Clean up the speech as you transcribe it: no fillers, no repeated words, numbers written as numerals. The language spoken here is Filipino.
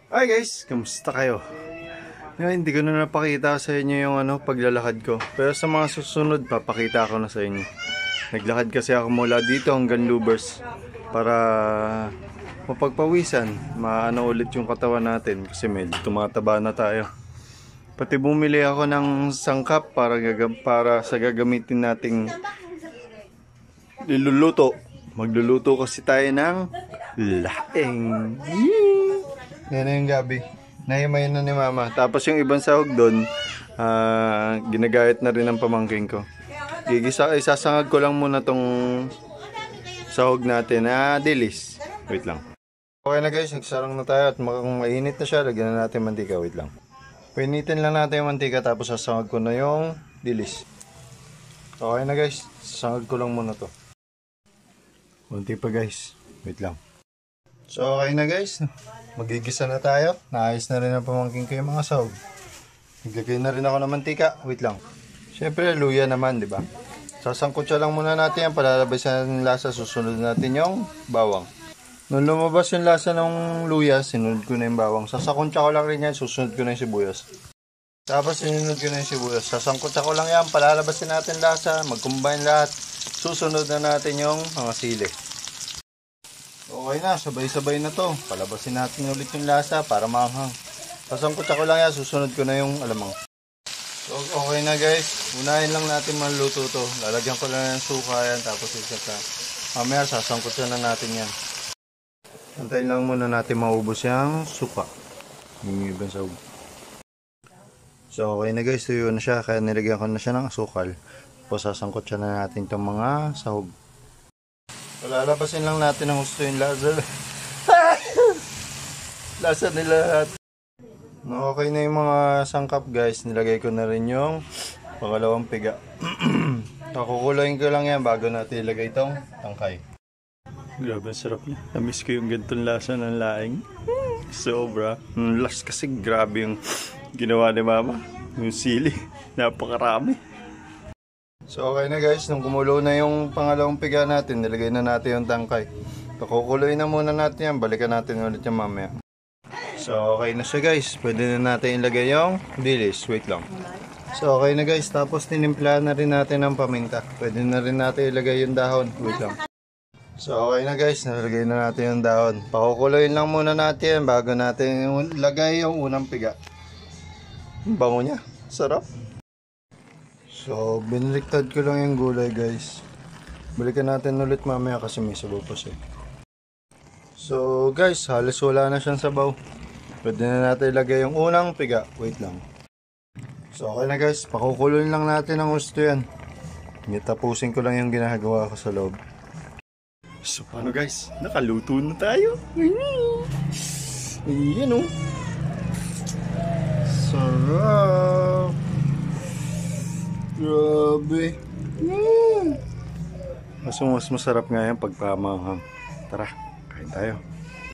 Hi guys, kamusta kayo? Ngayon, hindi ko na napakita sa inyo yung paglalakad ko. Pero sa mga susunod, papakita ko na sa inyo. Naglakad kasi ako mula dito hanggang Lubers para mapagpawisan, maano ulit yung katawan natin kasi medyo tumataba na tayo. Pati bumili ako ng sangkap para sa gagamitin nating niluluto. Magluluto kasi tayo ng laing. Yan na yung gabi. Nahimayin na ni mama. Tapos yung ibang sahog doon, ginagayat na rin ng pamangking ko. Isasangag ko lang muna tong sahog natin na dilis. Wait lang. Okay na guys, nagsarang na tayo at mukhang mainit na siya. Lagyan na natin mantika. Wait lang. Painitin lang natin yung mantika tapos sasangag ko na yung dilis. Okay na guys, sasangag ko lang muna to. Kunti pa guys. Wait lang. So okay na guys. Magigisa na tayo. Naayos na rin ang pamangking ko yung mga sahog. Naglagay na rin ako ng mantika. Wait lang. Siyempre luya naman, di ba? Sasangkot siya lang muna natin yan. Palalabasan ng lasa. Susunod natin yung bawang. Nung lumabas yung lasa ng luya, sinunod ko na yung bawang. Sasakuntsa ko lang rin yan. Susunod ko na yung sibuyas. Tapos sinunod ko na yung sibuyas. Sasangkotsa ko lang yan. Palalabasin natin lasa. Mag-combine lahat. Susunod na natin yung mga sili. Okay na, sabay-sabay na to. Palabasin natin ulit yung lasa para maanghang. Sasangkotsa ko lang yan. Susunod ko na yung alamang. So, okay na guys. Unahin lang natin maluto to. Lalagyan ko lang ng suka yan. Tapos isaka. Mamaya sasangkotsa na natin yan. Antayin lang muna natin maubos yung suka. Yung ibang sahog. So okay na guys. Tuyo na siya. Kaya nilagyan ko na siya ng asukal. Tapos sasangkotsa na natin itong mga sahog. Palalabasin lang natin ang gusto yung lasa. Lasa nila lahat. Okay na yung mga sangkap guys. Nilagay ko na rin yung pangalawang piga. Kakukulayin ko lang yan bago natin ilagay itong tangkay. Grabe, sarap niya. Namiss ko yung ganitong lasa ng laing. Sobra. Last kasi grabe yung ginawa ni mama. Yung sili. Napakarami. So okay na guys. Nung kumulo na yung pangalawang piga natin, nilagay na natin yung tangkay. Kakukuloyin na muna natin yan. Balikan natin ulit yung mamaya. So okay na siya guys. Pwede na natin ilagay yung dilis. Wait lang. So okay na guys. Tapos tinimpla na rin natin ang paminta. Pwede na rin natin ilagay yung dahon. Wait lang. So okay na guys, nalagay na natin yung dahon. Pakukuloyin lang muna natin bago natin ilagay yung unang piga. Bango niya, sarap. So binaliktad ko lang yung gulay guys. Balikan natin ulit mamaya kasi may sabaw pa siya. So guys, halos wala na siyang sabaw. Pwede na natin ilagay yung unang piga. Wait lang. So okay na guys, pakukuloyin lang natin ang gusto yan. Tapusin ko lang yung ginagawa ko sa loob. So paano guys? Nakaluto na tayo. Ayan o. Sarap. Grabe. Mas masarap nga yan pagpamanghang. Tara, kain tayo.